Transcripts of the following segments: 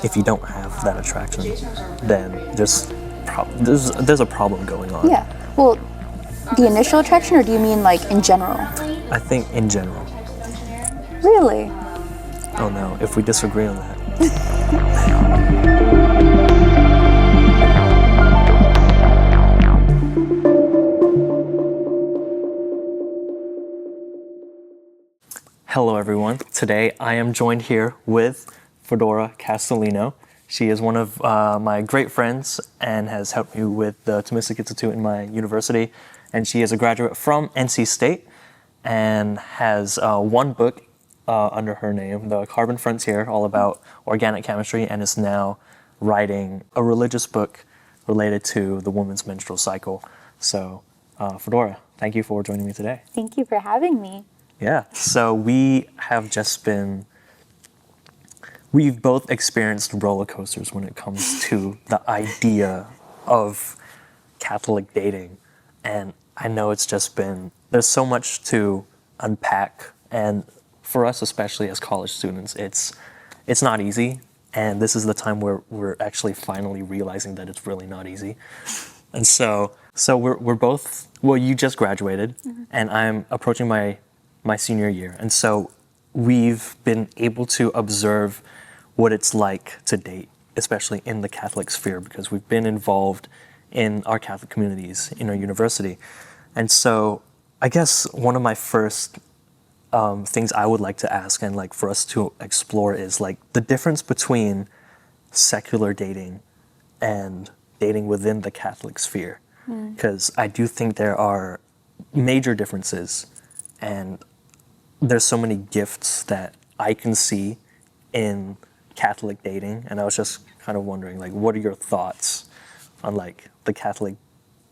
if you don't have that attraction, then there's a problem going on. Yeah. Well, the initial attraction, or do you mean like in general? I think in general. Really? Oh no, if we disagree on that. Hello everyone. Today I am joined here with Fedora Castellino. She is one of my great friends and has helped me with the Thomistic Institute in my university. And she is a graduate from NC State and has one book under her name, The Carbon Frontier, all about organic chemistry, and is now writing a religious book related to the woman's menstrual cycle. So, Fedora, thank you for joining me today. Thank you for having me. Yeah, so we've both experienced roller coasters when it comes to the idea of Catholic dating. And I know there's so much to unpack. And for us, especially as college students, it's not easy. And this is the time where we're actually finally realizing that it's really not easy. And so we're both, well, you just graduated, and I'm approaching my senior year. And so we've been able to observe what it's like to date, especially in the Catholic sphere, because we've been involved in our Catholic communities in our university. And so I guess one of my first things I would like to ask and like for us to explore is like the difference between secular dating and dating within the Catholic sphere. Because I do think there are major differences, and there's so many gifts that I can see in Catholic dating, and I was just kind of wondering, like, what are your thoughts on like the Catholic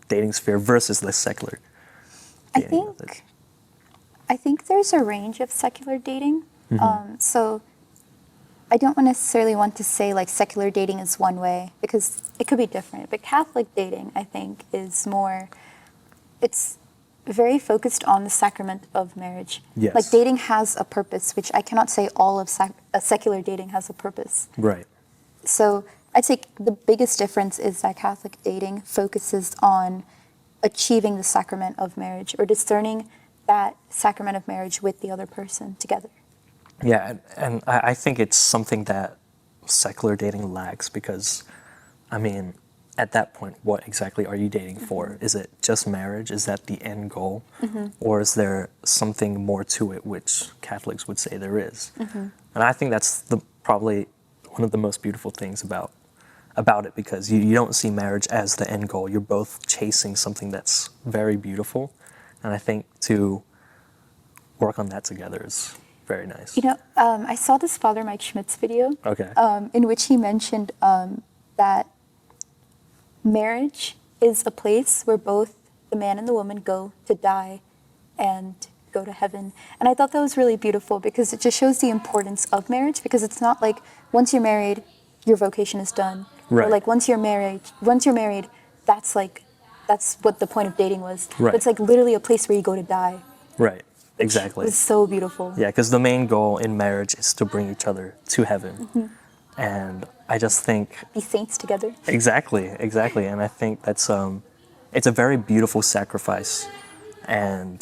dating sphere versus the secular dating methods? I think there's a range of secular dating. So I don't necessarily want to say like secular dating is one way, because it could be different. But Catholic dating, I think, is more, it's very focused on the sacrament of marriage. Yes. Like dating has a purpose, which I cannot say all of secular dating has a purpose. Right. So I'd say the biggest difference is that Catholic dating focuses on achieving the sacrament of marriage, or discerning that sacrament of marriage with the other person together. Yeah, and I think it's something that secular dating lacks, because, I mean, at that point, what exactly are you dating for? Is it just marriage? Is that the end goal? Or is there something more to it, which Catholics would say there is? And I think that's probably one of the most beautiful things about it, because you don't see marriage as the end goal. You're both chasing something that's very beautiful. And I think to work on that together is very nice. You know, I saw this Father Mike Schmidt's video, Okay. In which he mentioned that marriage is a place where both the man and the woman go to die and go to heaven. And I thought that was really beautiful, because it just shows the importance of marriage, because it's not like once you're married, your vocation is done. Right. Or like once you're married, that's what the point of dating was. Right. But it's like literally a place where you go to die. Right, exactly. It's so beautiful. Yeah, because the main goal in marriage is to bring each other to heaven. And I just think... Be saints together. Exactly. And I think that's, it's a very beautiful sacrifice. And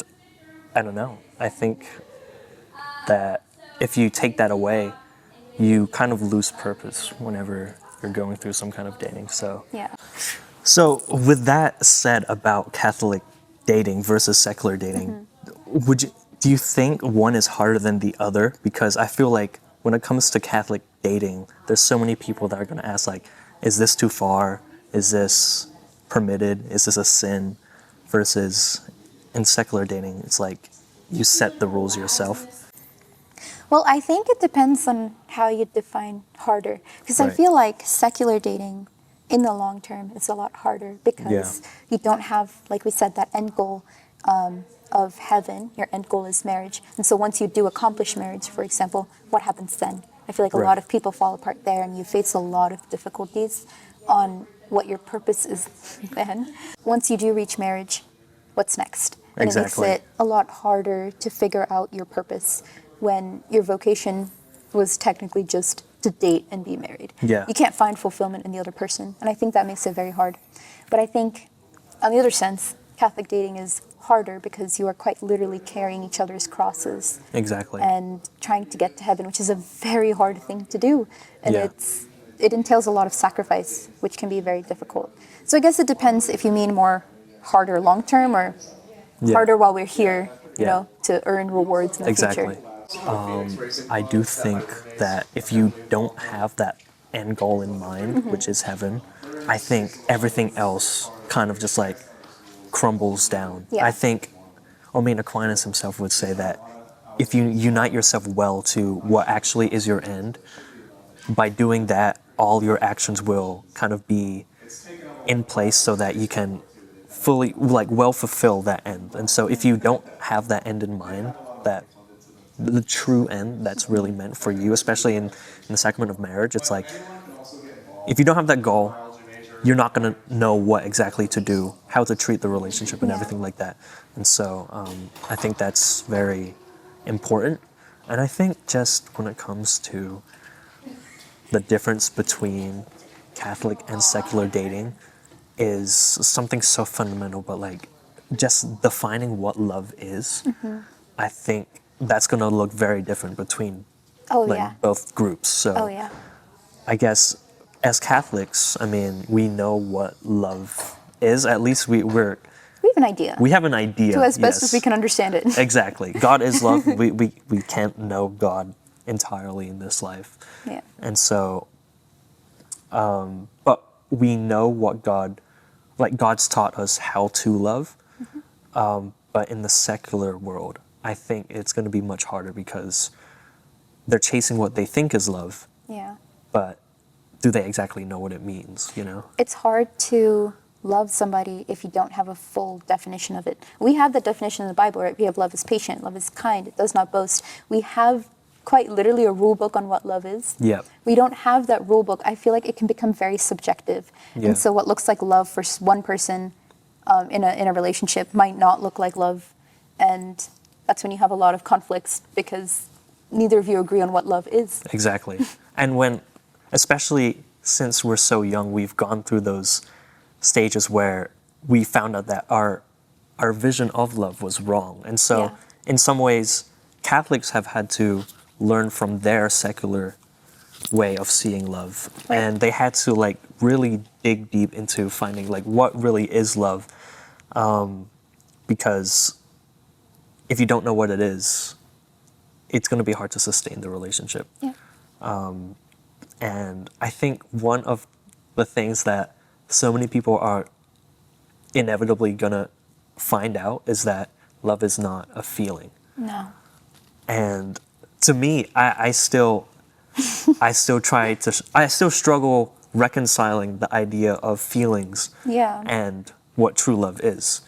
I don't know, I think that if you take that away, you kind of lose purpose whenever you're going through some kind of dating. So Yeah. So with that said about Catholic dating versus secular dating, do you think one is harder than the other? Because I feel like when it comes to Catholic dating, there's so many people that are going to ask, like, is this too far? Is this permitted? Is this a sin? Versus in secular dating, it's like you set the rules yourself. Well, I think it depends on how you define harder. Because I Right. feel like secular dating in the long term is a lot harder, because you don't have, like we said, that end goal of heaven. Your end goal is marriage. And so once you do accomplish marriage, for example, what happens then? I feel like a lot of people fall apart there, and you face a lot of difficulties on what your purpose is then. Once you do reach marriage, what's next? And Exactly. it makes it a lot harder to figure out your purpose when your vocation was technically just to date and be married. Yeah. You can't find fulfillment in the other person. And I think that makes it very hard. But I think, on the other sense, Catholic dating is harder because you are quite literally carrying each other's crosses. Exactly. And trying to get to heaven, which is a very hard thing to do. And Yeah. it entails a lot of sacrifice, which can be very difficult. So I guess it depends if you mean more harder long term or harder while we're here, you know, to earn rewards in the Exactly. future. I do think that if you don't have that end goal in mind, which is heaven, I think everything else kind of just like crumbles down. Yeah. I think Aquinas himself would say that if you unite yourself well to what actually is your end, by doing that, all your actions will kind of be in place so that you can fully, like, well fulfill that end. And so if you don't have that end in mind, that the true end that's really meant for you, especially in the sacrament of marriage, it's like, if you don't have that goal, you're not going to know what exactly to do, how to treat the relationship and everything like that. And so I think that's very important. And I think just when it comes to the difference between Catholic and secular dating is something so fundamental, but like just defining what love is, I think that's going to look very different between both groups. So I guess as Catholics, I mean, we know what love is. At least we have an idea. We have an idea. To as best as we can understand it. Exactly. God is love. We can't know God entirely in this life. Yeah. And so, but we know what God's taught us how to love. But in the secular world, I think it's going to be much harder because they're chasing what they think is love. Yeah. But do they exactly know what it means, you know? It's hard to love somebody if you don't have a full definition of it. We have the definition in the Bible, right? We have love is patient, love is kind, it does not boast. We have quite literally a rule book on what love is. Yeah. We don't have that rule book. I feel like it can become very subjective. Yeah. And so what looks like love for one person in a relationship might not look like love. And that's when you have a lot of conflicts because neither of you agree on what love is. Exactly. And especially since we're so young, we've gone through those stages where we found out that our vision of love was wrong. And so in some ways, Catholics have had to learn from their secular way of seeing love. Right. And they had to like really dig deep into finding like what really is love. Because if you don't know what it is, it's going to be hard to sustain the relationship. Yeah. And I think one of the things that so many people are inevitably going to find out is that love is not a feeling. No. And to me, I still struggle reconciling the idea of feelings and what true love is.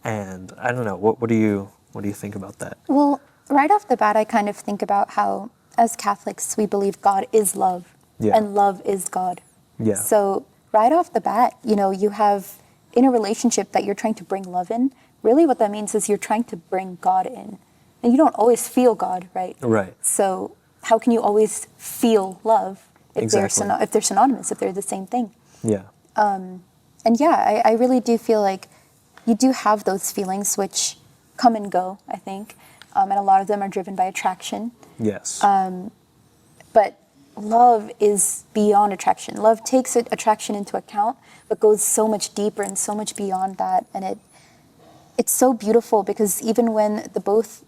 And I don't know, what do you think about that? Well, right off the bat, I kind of think about how, as Catholics, we believe God is love, and love is God. Yeah. So right off the bat, you have, in a relationship that you're trying to bring love in, really what that means is you're trying to bring God in. And you don't always feel God, right? Right. So how can you always feel love if they're synonymous, if they're the same thing? Yeah. I really do feel like you do have those feelings which come and go, I think. And a lot of them are driven by attraction. Yes. But love is beyond attraction. Love takes attraction into account, but goes so much deeper and so much beyond that. And it's so beautiful because even when both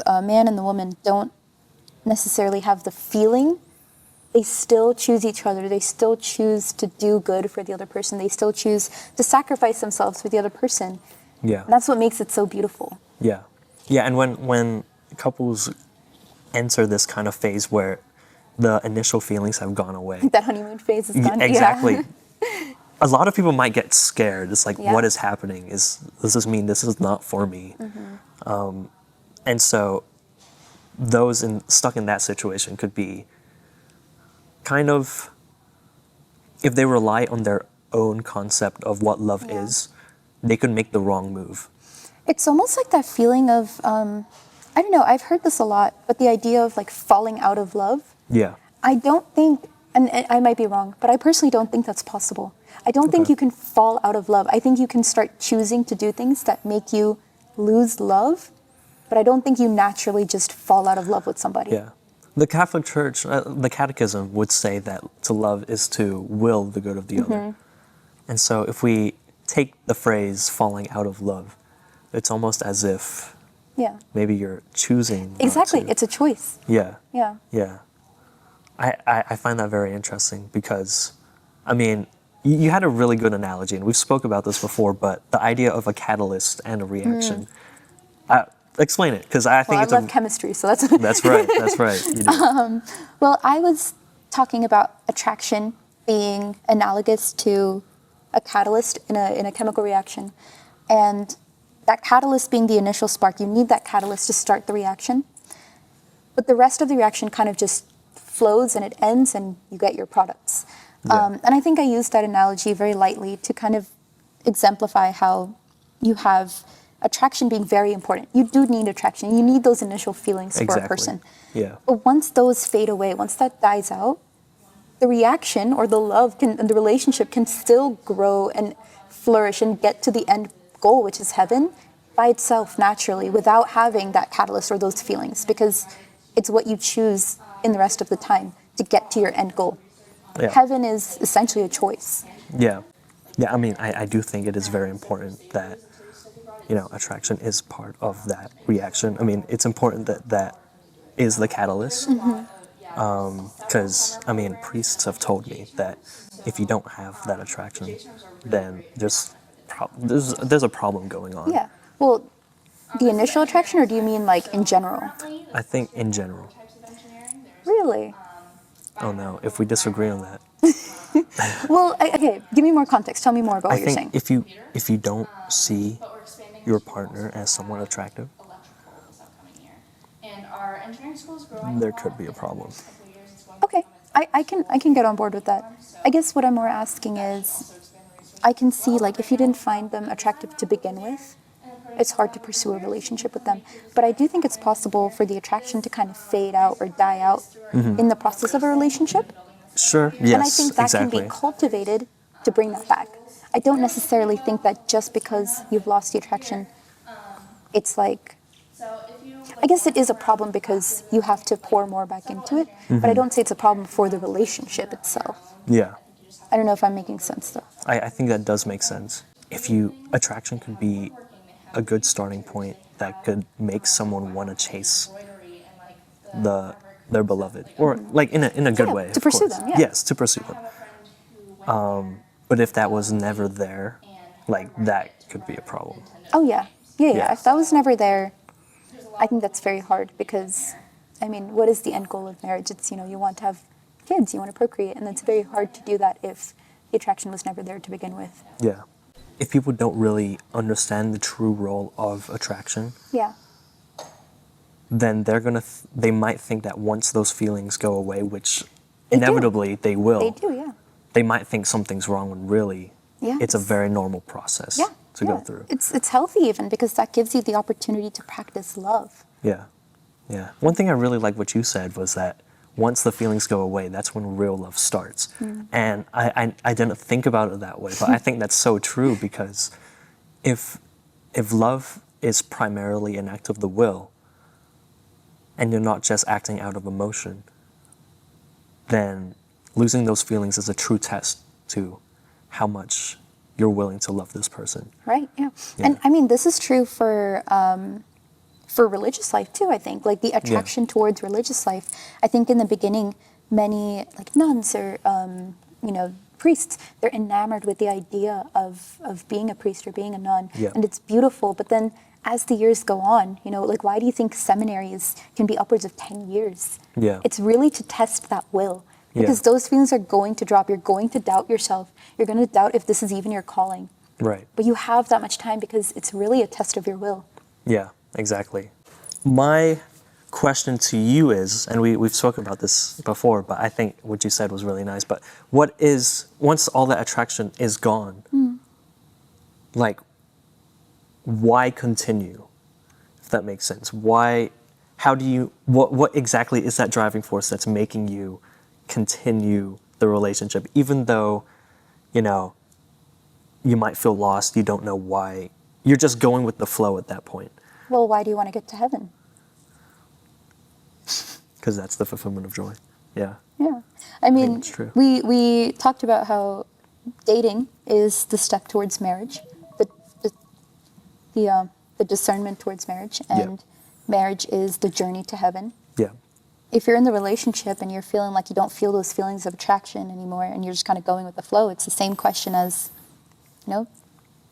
man and the woman don't necessarily have the feeling, they still choose each other. They still choose to do good for the other person. They still choose to sacrifice themselves for the other person. Yeah. And that's what makes it so beautiful. Yeah. Yeah, and when couples enter this kind of phase where the initial feelings have gone away. That honeymoon phase is gone. Exactly. Yeah. A lot of people might get scared. It's like, Yeah. what is happening? Does this mean this is not for me? Mm-hmm. And so those stuck in that situation could be kind of, if they rely on their own concept of what love is, they could make the wrong move. It's almost like that feeling of, I don't know, I've heard this a lot, but the idea of like falling out of love. Yeah. I don't think, and I might be wrong, but I personally don't think that's possible. I don't think Okay. you can fall out of love. I think you can start choosing to do things that make you lose love, but I don't think you naturally just fall out of love with somebody. Yeah. The Catholic Church, the Catechism would say that to love is to will the good of the other. And so if we take the phrase falling out of love, it's almost as if Yeah. maybe you're choosing not Exactly. to. It's a choice. Yeah. Yeah. Yeah. I find that very interesting because, I mean, you had a really good analogy, and we've spoke about this before, but the idea of a catalyst and a reaction. Explain it, because I think Well, I it's love chemistry, so that's That's right, that's right. You do. Well, I was talking about attraction being analogous to a catalyst in a chemical reaction. And that catalyst being the initial spark, you need that catalyst to start the reaction. But the rest of the reaction kind of just flows and it ends and you get your products. Yeah. And I think I used that analogy very lightly to kind of exemplify how you have attraction being very important. You do need attraction. You need those initial feelings for a person. Yeah. But once those fade away, once that dies out, the reaction or the love and the relationship can still grow and flourish and get to the end goal, which is heaven, by itself naturally without having that catalyst or those feelings, because it's what you choose in the rest of the time to get to your end goal. Yeah. Heaven is essentially a choice. Yeah. Yeah, I mean, I do think it is very important that, attraction is part of that reaction. I mean, it's important that that is the catalyst. Because, I mean, priests have told me that if you don't have that attraction, then there's a problem going on. Yeah. Well, the initial attraction, or do you mean like in general? I think in general. Really? Oh no, if we disagree on that. Well, okay, give me more context. Tell me more about I what you're think saying. if you don't see your partner as someone attractive, there could be a problem. Okay, I can get on board with that. I guess what I'm more asking is, I can see like if you didn't find them attractive to begin with, it's hard to pursue a relationship with them. But I do think it's possible for the attraction to kind of fade out or die out in the process of a relationship. Sure, yes, And I think that exactly. can be cultivated to bring that back. I don't necessarily think that just because you've lost the attraction, it's like, I guess it is a problem because you have to pour more back into it, but I don't say it's a problem for the relationship itself. Yeah, I don't know if I'm making sense though. I think that does make sense. Attraction could be a good starting point that could make someone want to chase their beloved, or like in a good way. to of pursue course. them, yeah. Yes, to pursue them. But if that was never there, like that could be a problem. Oh yeah. Yeah. Yeah. If that was never there, I think that's very hard because, I mean, what is the end goal of marriage? It's, you want to have kids, you want to procreate, and it's very hard to do that if the attraction was never there to begin with. Yeah. If people don't really understand the true role of attraction, Yeah. then they might think that once those feelings go away, which They do. inevitably they will, They do, yeah. they might think something's wrong when really Yeah. it's a very normal process Yeah. to go through. It's healthy even because that gives you the opportunity to practice love. Yeah. Yeah. One thing I really like what you said was that once the feelings go away, that's when real love starts. And I didn't think about it that way, but I think that's so true because if love is primarily an act of the will and you're not just acting out of emotion, then losing those feelings is a true test to how much you're willing to love this person. Right, yeah. Yeah. And I mean, this is true for religious life too, I think. Like the attraction towards religious life. I think in the beginning, many like nuns or, priests, they're enamored with the idea of being a priest or being a nun. Yeah. And it's beautiful. But then as the years go on, like why do you think seminaries can be upwards of 10 years? Yeah. It's really to test that will. Because Yeah. those feelings are going to drop. You're going to doubt yourself. You're going to doubt if this is even your calling. Right. But you have that much time because it's really a test of your will. Yeah, exactly. My question to you is, and we've spoken about this before, but I think what you said was really nice, but once all that attraction is gone, like, why continue? If that makes sense. What exactly is that driving force that's making you continue the relationship, even though, you know, you might feel lost, you don't know why. You're just going with the flow at that point. Well, why do you want to get to heaven? Because that's the fulfillment of joy. Yeah. Yeah. I mean, it's true. we talked about how dating is the step towards marriage, the discernment towards marriage, and marriage is the journey to heaven. Yeah. If you're in the relationship and you're feeling like you don't feel those feelings of attraction anymore and you're just kind of going with the flow, it's the same question as, you know,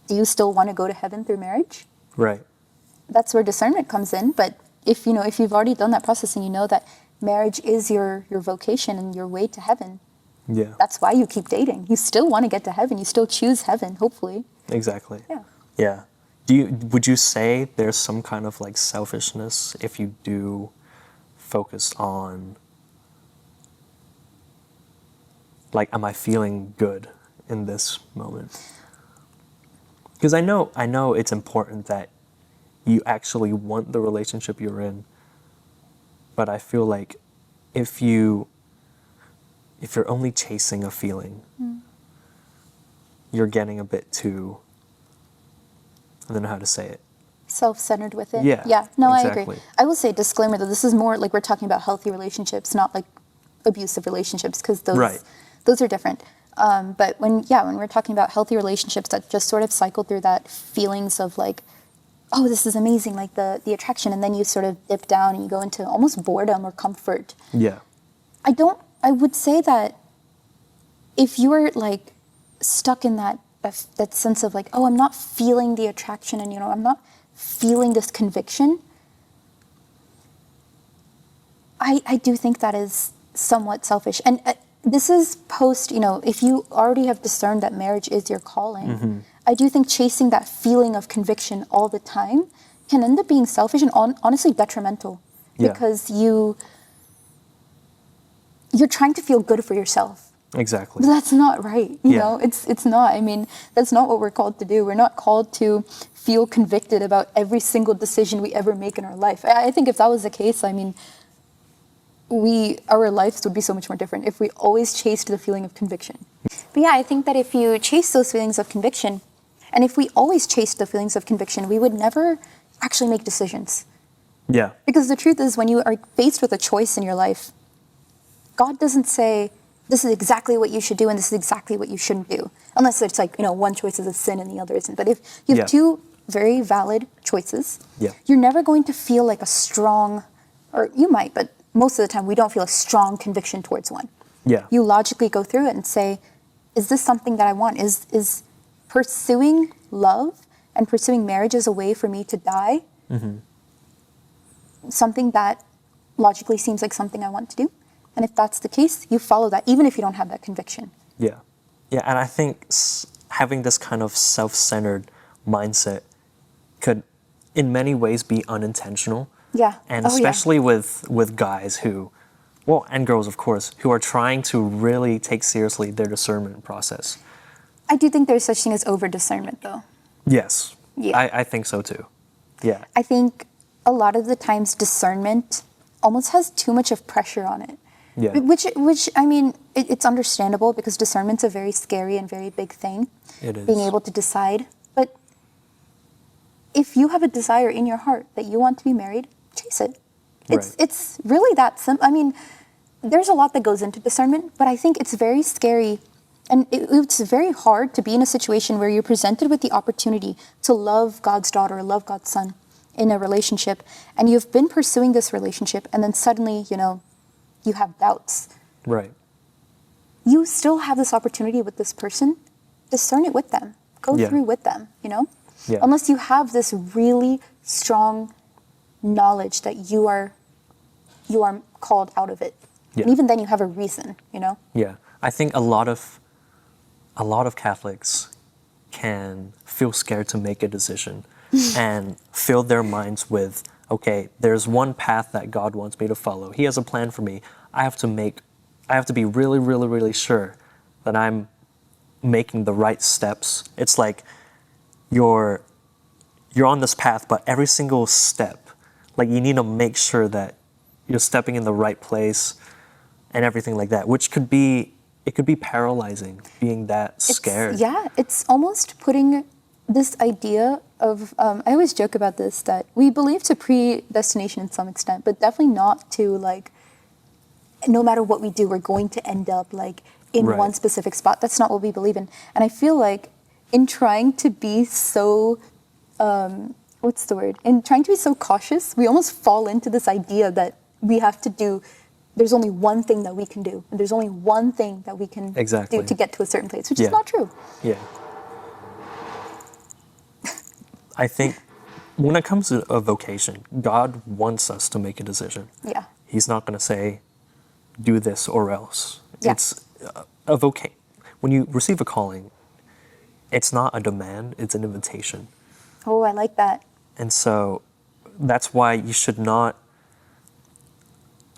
do you still want to go to heaven through marriage? Right. That's where discernment comes in. But if you've already done that process and you know that marriage is your vocation and your way to heaven, Yeah. that's why you keep dating. You still want to get to heaven. You still choose heaven, hopefully. Exactly. Yeah. Yeah. Would you say there's some kind of like selfishness if you do focus on, like, am I feeling good in this moment? Because I know it's important that you actually want the relationship you're in, but I feel like if you're only chasing a feeling, you're getting a bit too, I don't know how to say it. Self-centered with it. Yeah, Yeah. No, I exactly. agree. I will say disclaimer though, this is more like we're talking about healthy relationships, not like abusive relationships, because those are different. But when we're talking about healthy relationships that just sort of cycle through that feelings of like, oh, this is amazing, like the attraction, and then you sort of dip down and you go into almost boredom or comfort. Yeah. I would say that if you were like stuck in that sense of like, oh, I'm not feeling the attraction and, I'm not feeling this conviction, I do think that is somewhat selfish. And this is post, if you already have discerned that marriage is your calling, I do think chasing that feeling of conviction all the time can end up being selfish and honestly detrimental. Yeah. Because you're trying to feel good for yourself. Exactly. But that's not right. You know, it's not. I mean, that's not what we're called to do. We're not called to feel convicted about every single decision we ever make in our life. I think if that was the case, I mean, our lives would be so much more different if we always chased the feeling of conviction. But yeah, I think that if you chase those feelings of conviction, and if we always chased the feelings of conviction, we would never actually make decisions. Yeah. Because the truth is, when you are faced with a choice in your life, God doesn't say, this is exactly what you should do and this is exactly what you shouldn't do. Unless it's like, one choice is a sin and the other isn't. But if you have two very valid choices, you're never going to feel like a strong, or you might, but most of the time we don't feel a strong conviction towards one. Yeah. You logically go through it and say, is this something that I want? Is pursuing love and pursuing marriage as a way for me to die something that logically seems like something I want to do? And if that's the case, you follow that, even if you don't have that conviction. Yeah. Yeah, and I think having this kind of self-centered mindset could, in many ways, be unintentional. Yeah. And especially with guys who, well, and girls, of course, who are trying to really take seriously their discernment process. I do think there's such thing as over-discernment, though. Yes. Yeah. I think so, too. Yeah. I think a lot of the times discernment almost has too much of pressure on it. Yeah. Which I mean, it's understandable because discernment's a very scary and very big thing. It is. Being able to decide. But if you have a desire in your heart that you want to be married, chase it. It's really that simple. I mean, there's a lot that goes into discernment, but I think it's very scary. And it's very hard to be in a situation where you're presented with the opportunity to love God's daughter or love God's son in a relationship, and you've been pursuing this relationship, and then suddenly, you have doubts. Right. You still have this opportunity with this person. Discern it with them. Go through with them, Yeah. Unless you have this really strong knowledge that you are called out of it. Yeah. And even then you have a reason, Yeah. I think a lot of Catholics can feel scared to make a decision and fill their minds with, okay, there's one path that God wants me to follow. He has a plan for me. I have to be really, really, really sure that I'm making the right steps. It's like you're on this path, but every single step, like you need to make sure that you're stepping in the right place and everything like that, which could be paralyzing, being that scared. It's almost putting this idea of, I always joke about this, that we believe to predestination in some extent, but definitely not to like, no matter what we do, we're going to end up like in Right. one specific spot. That's not what we believe in. And I feel like in trying to be so, what's the word? In trying to be so cautious, we almost fall into this idea that we have to do, there's only one thing that we can do. And there's only one thing that we can Exactly. do to get to a certain place, which Yeah. is not true. Yeah. I think when it comes to a vocation, God wants us to make a decision. Yeah. He's not going to say, do this or else. Yeah. It's a vocation. When you receive a calling, it's not a demand, it's an invitation. Oh, I like that. And so that's why you should not,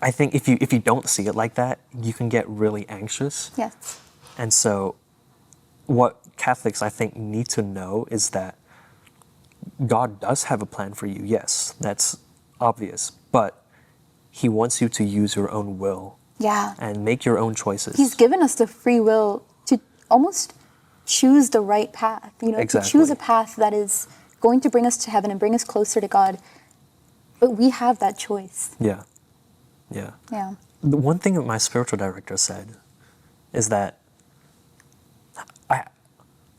I think if you don't see it like that, you can get really anxious. Yes. And so what Catholics, I think, need to know is that God does have a plan for you. Yes, that's obvious. But he wants you to use your own will Yeah. and make your own choices. He's given us the free will to almost choose the right path, to choose Exactly. a path that is going to bring us to heaven and bring us closer to God. But we have that choice. Yeah. Yeah. Yeah. The one thing that my spiritual director said is that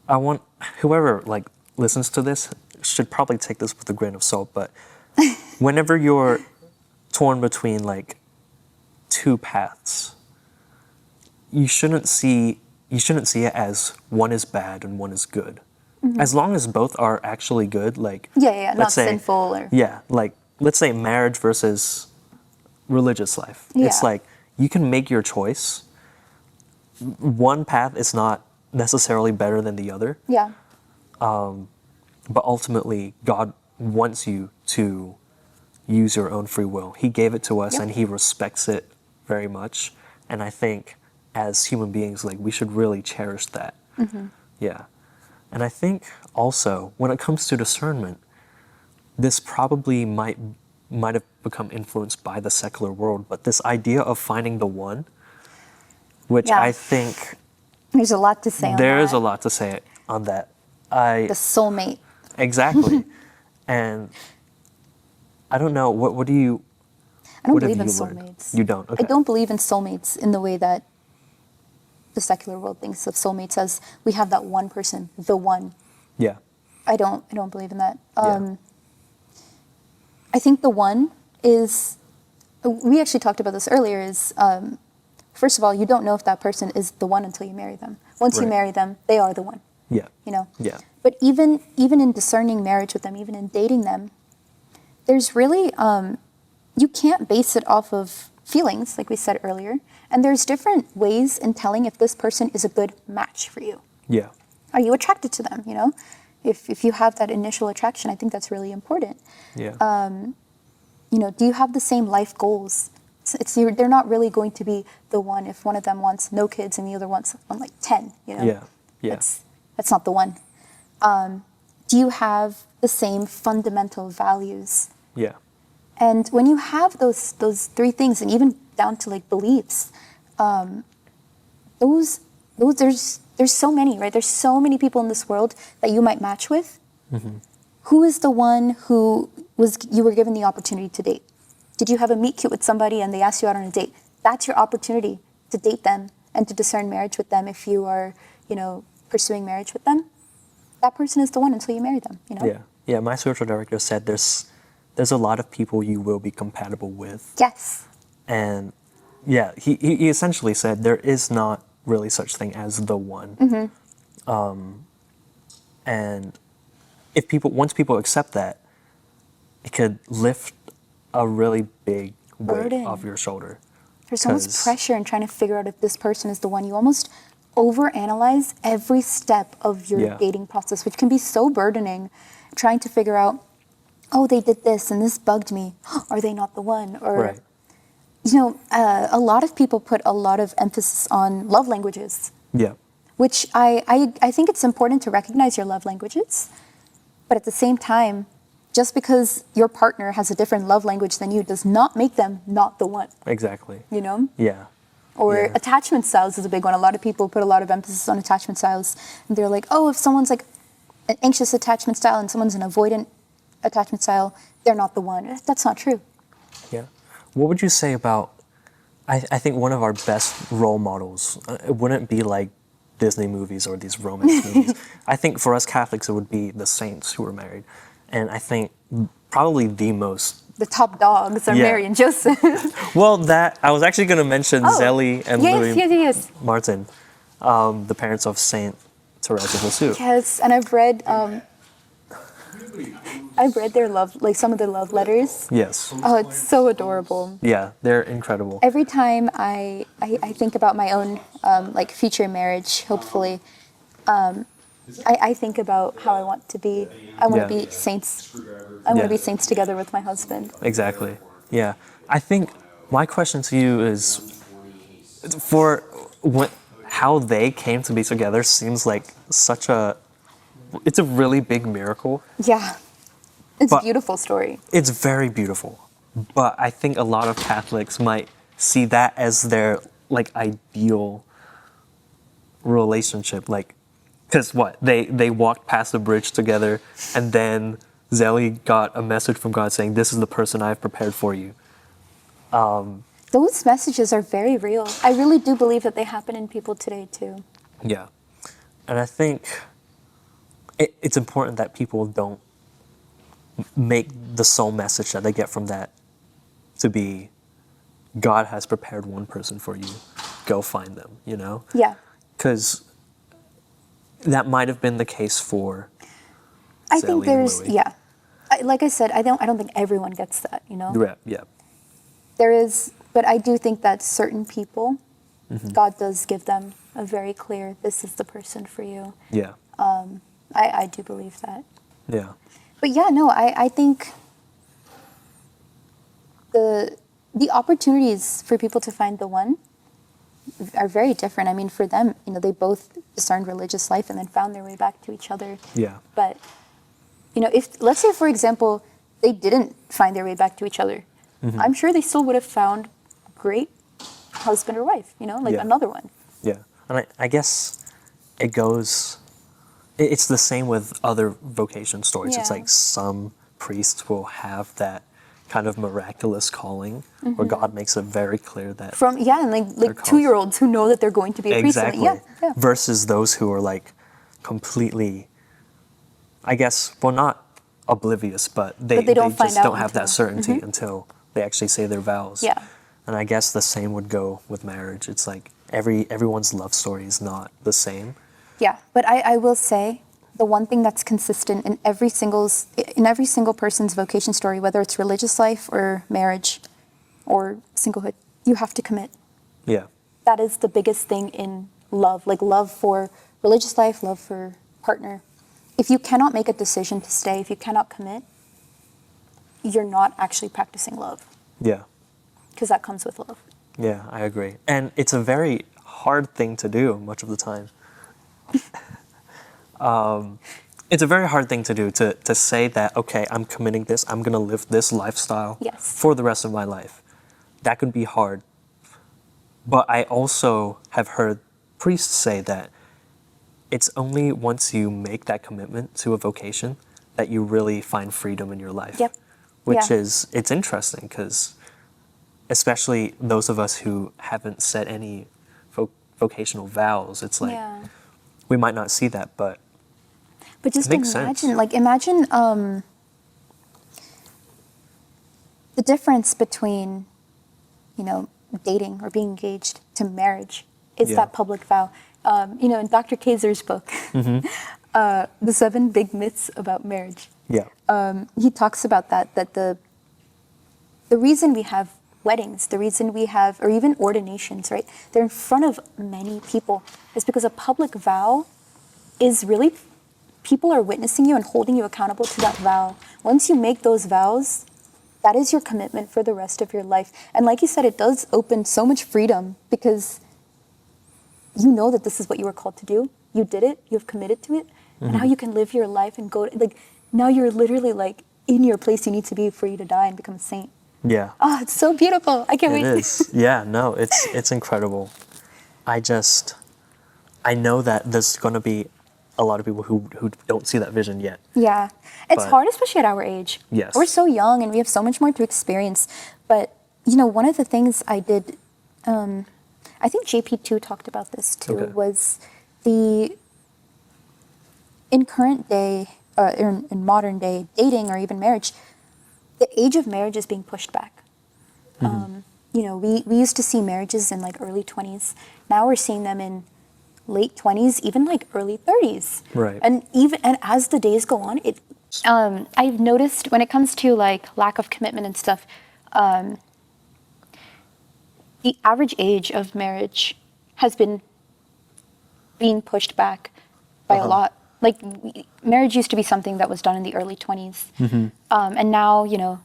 I want whoever like listens to this should probably take this with a grain of salt, but whenever you're torn between like two paths, you shouldn't see it as one is bad and one is good. As long as both are actually good, like Not let's say, sinful or like let's say marriage versus religious life. It's Yeah. like you can make your choice. One path is not necessarily better than the other, yeah. but ultimately God wants you to use your own free will. He gave it to us Yep. and he respects it very much. And I think as human beings, like we should really cherish that. Yeah. And I think also when it comes to discernment, this probably might have become influenced by the secular world, but this idea of finding the one, which Yeah. I think There's a lot to say on there that. is a lot to say on that. The soulmate. Exactly. And I don't know, what do you, I don't what have believe in you learned? soulmates. You don't? Okay. I don't believe in soulmates in the way that the secular world thinks of soulmates as we have that one person, the one. Yeah. I don't believe in that. Yeah. I think the one is, we actually talked about this earlier, is first of all, you don't know if that person is the one until you marry them. Once you Right. marry them, they are the one, Yeah. Yeah. But even in discerning marriage with them, even in dating them, there's really, you can't base it off of feelings, like we said earlier. And there's different ways in telling if this person is a good match for you. Yeah. Are you attracted to them, If you have that initial attraction, I think that's really important. Yeah. Do you have the same life goals? They're not really going to be the one if one of them wants no kids and the other wants like 10, Yeah. Yeah. That's not the one. Do you have the same fundamental values? Yeah. And when you have those three things, and even down to like beliefs, those there's so many, right? There's so many people in this world that you might match with. Who is the one who you were given the opportunity to date? Did you have a meet cute with somebody and they asked you out on a date? That's your opportunity to date them and to discern marriage with them if you are, pursuing marriage with them. That person is the one until you marry them, Yeah. Yeah. My spiritual director said there's a lot of people you will be compatible with. Yes. And yeah, he essentially said there is not really such thing as the one. And once people accept that, it could lift a really big weight Burden. off your shoulder. There's so much 'Cause- pressure in trying to figure out if this person is the one. You almost overanalyze every step of your Yeah. dating process, which can be so burdening. Trying to figure out, oh, they did this and this bugged me. Are they not the one? Or, Right. a lot of people put a lot of emphasis on love languages, Yeah. which I think it's important to recognize your love languages. But at the same time, just because your partner has a different love language than you does not make them not the one, Exactly. you know? Yeah. Or Yeah. attachment styles is a big one. A lot of people put a lot of emphasis on attachment styles. And they're like, oh, if someone's like an anxious attachment style and someone's an avoidant attachment style, they're not the one. That's not true. Yeah. What would you say about, I think one of our best role models, it wouldn't be like Disney movies or these romance movies. I think for us Catholics, it would be the saints who were married. And I think probably the most, The top dogs are Yeah. Mary and Joseph. well, that, I was actually going to mention Zélie and Louis yes. Martin, the parents of Saint Therese of Lisieux. Yes, and I've read their love, like some of their love letters. Yes. Oh, it's so adorable. Yeah, they're incredible. Every time I think about my own like future marriage, hopefully, I think about how I want to be. I want to Yeah. be saints. I want to be saints together with my husband. Exactly. Yeah. I think my question to you is, for how they came to be together seems like it's a really big miracle. Yeah, it's a But- beautiful story. It's very beautiful. But I think a lot of Catholics might see that as their like ideal relationship. Like, because what? They walked past the bridge together, and then Zélie got a message from God saying, "This is the person I've prepared for you." Those messages are very real. I really do believe that they happen in people today too. Yeah. And I think it's important that people don't make the sole message that they get from that to be, God has prepared one person for you, go find them, you know? Yeah. Because that might have been the case for I Zélie think and there's Louis. yeah. Like I said, I don't think everyone gets that, you know. Yeah. There is, but I do think that certain people, Mm-hmm. God does give them a very clear, this is the person for you. Yeah. I do believe that. Yeah. But yeah, no, I think the opportunities for people to find the one are very different. I mean, for them, you know, they both discerned religious life and then found their way back to each other. Yeah. But, you know, if, let's say, for example, they didn't find their way back to each other, Mm-hmm. I'm sure they still would have found great husband or wife, you know, like Yeah. another one. Yeah. And I guess it's the same with other vocation stories. It's Yeah. like some priests will have that kind of miraculous calling where God makes it very clear that From, yeah, and like called- 2-year-olds who know that they're going to be a priest. exactly Yeah. versus those who are like completely, I guess, well, not oblivious, but they don't find just out don't have that until- certainty until they actually say their vows. Yeah. And I guess the same would go with marriage. It's like everyone's love story is not the same. Yeah, but I will say the one thing that's consistent in every single person's vocation story, whether it's religious life or marriage or singlehood, you have to commit. Yeah. That is the biggest thing in love, like love for religious life, love for partner. If you cannot make a decision to stay, if you cannot commit, you're not actually practicing love, Yeah. because that comes with love. Yeah, I agree. And it's a very hard thing to do much of the time. It's a very hard thing to do to say that, okay, I'm committing this, I'm going to live this lifestyle Yes. for the rest of my life. That could be hard. But I also have heard priests say that it's only once you make that commitment to a vocation that you really find freedom in your life. Yep. Which Yeah. it's interesting because especially those of us who haven't set any vocational vows, it's like Yeah. we might not see that, but But just Makes imagine, sense. imagine the difference between, you know, dating or being engaged to marriage is Yeah. that public vow. You know, in Dr. Kaiser's book, Mm-hmm. The 7 Big Myths About Marriage, yeah, he talks about that the reason we have weddings, the reason we have, or even ordinations, right? They're in front of many people is because a public vow is really, people are witnessing you and holding you accountable to that vow. Once you make those vows, that is your commitment for the rest of your life. And like you said, it does open so much freedom because you know that this is what you were called to do. You did it, you've committed to it, and now you can live your life and go, like, now you're literally like in your place you need to be for you to die and become a saint. Yeah. Oh, it's so beautiful. I can't It wait. is. Yeah, no, it's incredible. I know that there's going to be a lot of people who don't see that vision yet. Yeah. It's But- hard, especially at our age. Yes. We're so young and we have so much more to experience. But, one of the things I did, I think JP2 talked about this too, Okay. was in current day, in modern day dating or even marriage, the age of marriage is being pushed back. We used to see marriages in like early 20s. Now we're seeing them in late 20s, even like early 30s. Right. And as the days go on, I've noticed when it comes to like lack of commitment and stuff, the average age of marriage has been being pushed back by a lot. Like marriage used to be something that was done in the early 20s. And now,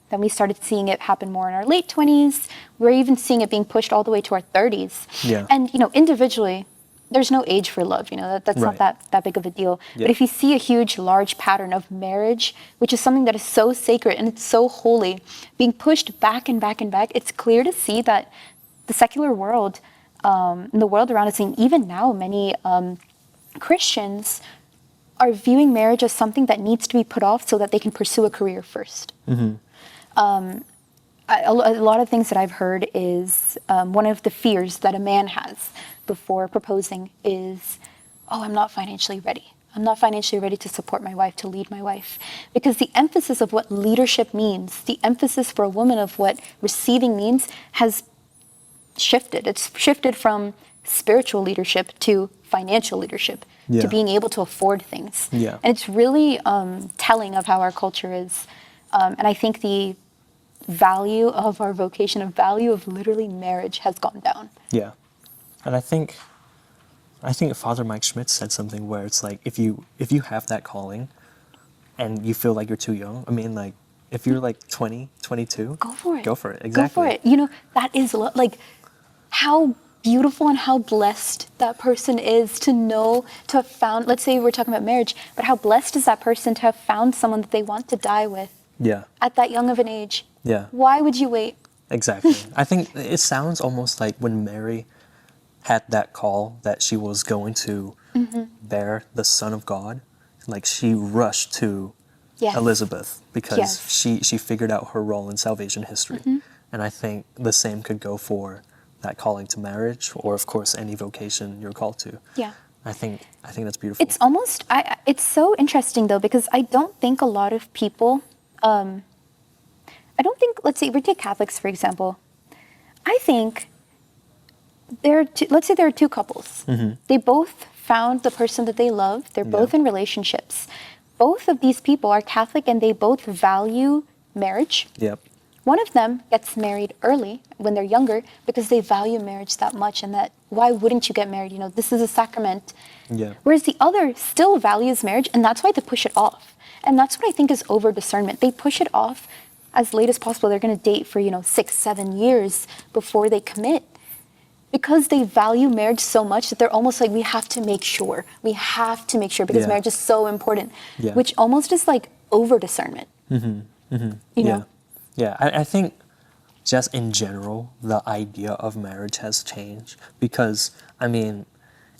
then we started seeing it happen more in our late 20s. We're even seeing it being pushed all the way to our 30s. Yeah. And, individually, there's no age for love, that's Right. not that big of a deal. Yeah. But if you see a huge, large pattern of marriage, which is something that is so sacred and it's so holy, being pushed back and back and back, it's clear to see that the secular world, and the world around us, and even now many Christians are viewing marriage as something that needs to be put off so that they can pursue a career first. A lot of things that I've heard is one of the fears that a man has before proposing is, oh, I'm not financially ready. I'm not financially ready to support my wife, to lead my wife. Because the emphasis of what leadership means, the emphasis for a woman of what receiving means has shifted. It's shifted from spiritual leadership to financial leadership, Yeah. to being able to afford things. Yeah. And it's really telling of how our culture is. And I think the value of our vocation, of value of literally marriage has gone down. Yeah. And I think Father Mike Schmidt said something where it's like if you have that calling and you feel like you're too young, I mean, like if you're like 20, 22, Go for it. Go for it. Exactly. Go for it. That is like how beautiful and how blessed that person is to have found, let's say we're talking about marriage, but how blessed is that person to have found someone that they want to die with Yeah. at that young of an age. Yeah. Why would you wait? Exactly. I think it sounds almost like when Mary had that call that she was going to bear the Son of God, like she rushed to Yes. Elizabeth because Yes. she figured out her role in salvation history. And I think the same could go for that calling to marriage or of course any vocation you're called to. Yeah. I think that's beautiful. It's almost, it's so interesting though, because I don't think a lot of people, let's say we take Catholics for example. I think let's say there are two couples. They both found the person that they love. They're both in relationships. Both of these people are Catholic and they both value marriage. Yep. One of them gets married early when they're younger because they value marriage that much and that why wouldn't you get married? This is a sacrament. Yeah. Whereas the other still values marriage and that's why they push it off. And that's what I think is over discernment. They push it off as late as possible. They're going to date for, 6-7 years before they commit because they value marriage so much that they're almost like, we have to make sure because Yeah. marriage is so important, Yeah. which almost is like over discernment. You know? Yeah, I think just in general, the idea of marriage has changed because, I mean,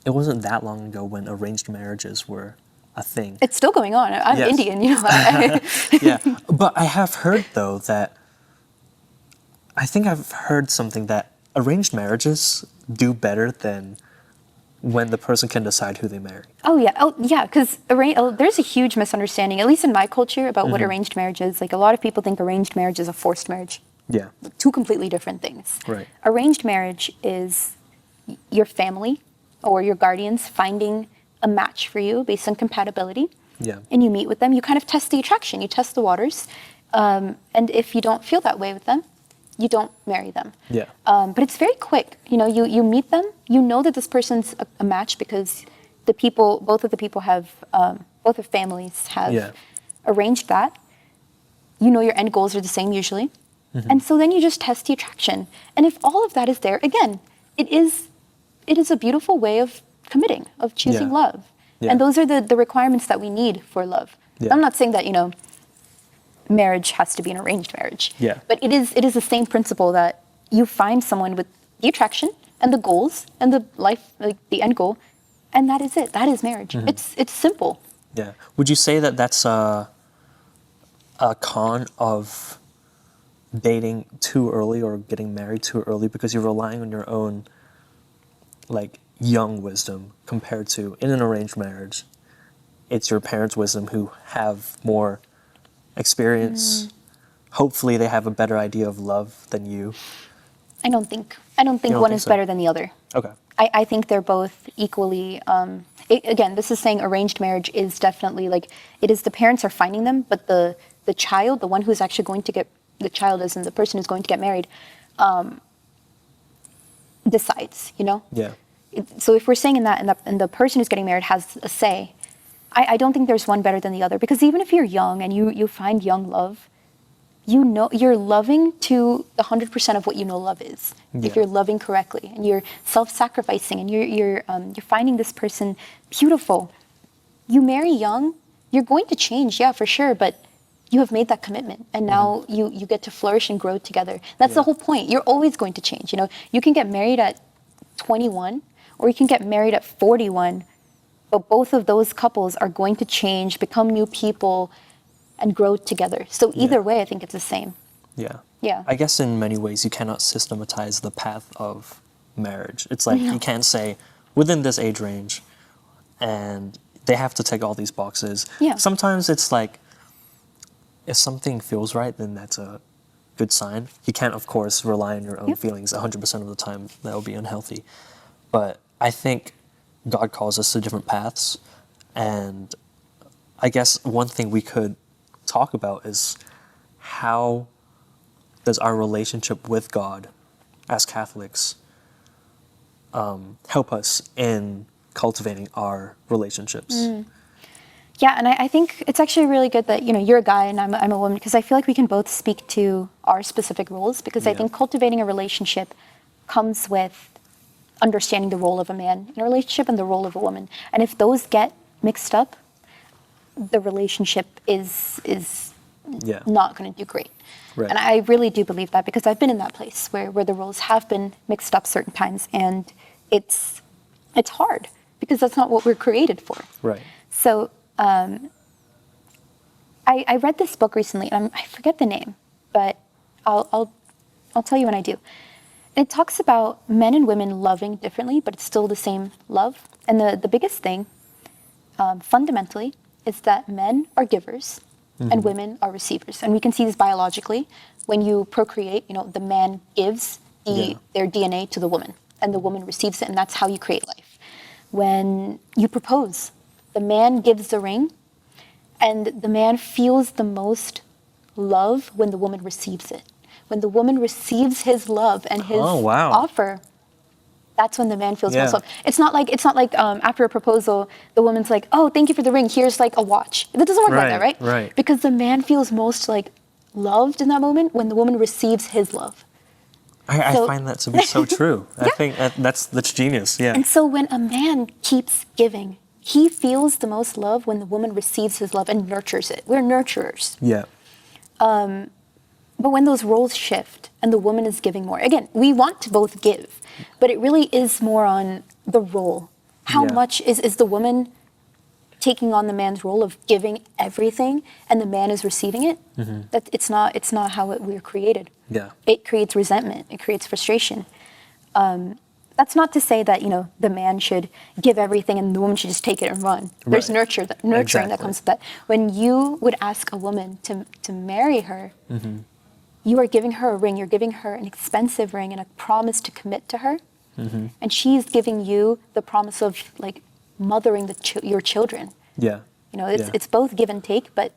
it wasn't that long ago when arranged marriages were a thing. It's still going on. I'm Yes. Indian, Yeah, but I have heard, though, that I think I've heard something that arranged marriages do better than when the person can decide who they marry. Oh yeah, because there's a huge misunderstanding, at least in my culture, about what arranged marriage is. Like a lot of people think arranged marriage is a forced marriage. Yeah, Two completely different things. Right. Arranged marriage is your family or your guardians finding a match for you based on compatibility. Yeah. And you meet with them. You kind of test the attraction. You test the waters. And if you don't feel that way with them, you don't marry them. Yeah. But it's very quick. You meet them. You know that this person's a match because both of the people have, both of families have arranged that. Your end goals are the same usually. And so then you just test the attraction. And if all of that is there, again, it is a beautiful way of committing, of choosing Yeah. love. Yeah. And those are the requirements that we need for love. Yeah. I'm not saying that, marriage has to be an arranged marriage. Yeah. But it is the same principle that you find someone with the attraction and the goals and the life, like the end goal, and that is it. That is marriage. It's simple. Yeah. Would you say that that's a con of dating too early or getting married too early because you're relying on your own like young wisdom compared to in an arranged marriage? It's your parents' wisdom who have more experience. Hopefully they have a better idea of love than you. I don't think don't one think is so? better than the other. Okay. I think they're both equally. Again, this is saying arranged marriage is definitely like it is the parents are finding them, but the child, the one who's actually going to get the child, as in the person who's going to get married, decides. You know. Yeah. So if we're saying in that, and the person who's getting married has a say, I don't think there's one better than the other, because even if you're young and you find young love, you know you're loving to the 100% of what you know love is. Yeah. If you're loving correctly and you're self-sacrificing and you're finding this person beautiful, you marry young, you're going to change, yeah, for sure, but you have made that commitment, and now you get to flourish and grow together. That's the whole point. You're always going to change. You know, you can get married at 21, or you can get married at 41, but both of those couples are going to change, become new people, and grow together. So either way, I think it's the same. Yeah. Yeah. I guess in many ways you cannot systematize the path of marriage. It's like you can't say within this age range and they have to tick all these boxes. Yeah. Sometimes it's like if something feels right, then that's a good sign. You can't, of course, rely on your own feelings 100% of the time. That would be unhealthy. But I think God calls us to different paths. And I guess one thing we could talk about is how does our relationship with God as Catholics help us in cultivating our relationships? Yeah, and I think it's actually really good that, you know, you're a guy and I'm a woman, because I feel like we can both speak to our specific roles, because I think cultivating a relationship comes with understanding the role of a man in a relationship and the role of a woman. And if those get mixed up, the relationship is not going to do great. Right. And I really do believe that, because I've been in that place where the roles have been mixed up certain times, and it's hard because that's not what we're created for. Right. So I read this book recently, and I forget the name, but I'll tell you when I do. And it talks about men and women loving differently, but it's still the same love. And the biggest thing, fundamentally, is that men are givers and women are receivers. And we can see this biologically. When you procreate, you know, the man gives their DNA to the woman, and the woman receives it, and that's how you create life. When you propose, the man gives the ring, and the man feels the most love when the woman receives it. When the woman receives his love and his offer, that's when the man feels most love. It's not like after a proposal, the woman's like, "Oh, thank you for the ring. Here's like a watch." That doesn't work like that, right? Right. Because the man feels most like loved in that moment when the woman receives his love. I find that to be so true. I think that's genius. Yeah. And so when a man keeps giving, he feels the most love when the woman receives his love and nurtures it. We're nurturers. Yeah. But when those roles shift and the woman is giving more, again, we want to both give, but it really is more on the role. How much is the woman taking on the man's role of giving everything and the man is receiving it? That it's not how we were created. Yeah. It creates resentment. It creates frustration. That's not to say that, you know, the man should give everything and the woman should just take it and run. There's nurturing that comes with that. When you would ask a woman to marry her, you are giving her a ring. You're giving her an expensive ring and a promise to commit to her. And she's giving you the promise of like mothering your children. Yeah. You know, it's both give and take, but